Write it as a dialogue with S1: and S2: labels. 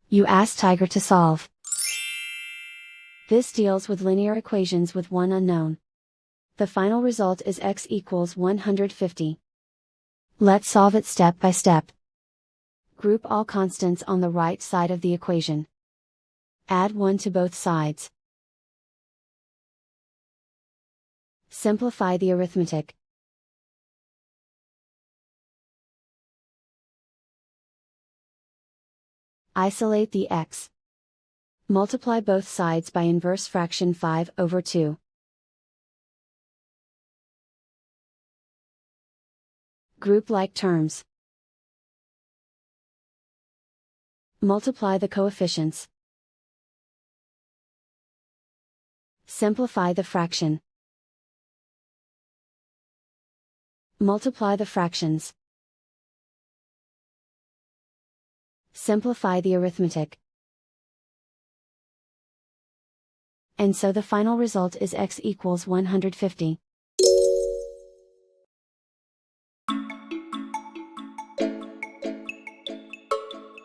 S1: You ask Tiger to solve. This deals with linear equations with one unknown. The final result is x equals 150. Let's solve it step by step. Group all constants on the right side of the equation. Add 1 to both sides. Simplify the arithmetic. Isolate the x. Multiply both sides by inverse fraction 5/2. Group like terms. Multiply the coefficients. Simplify the fraction. Multiply the fractions. Simplify the arithmetic. And so the final result is x equals 150.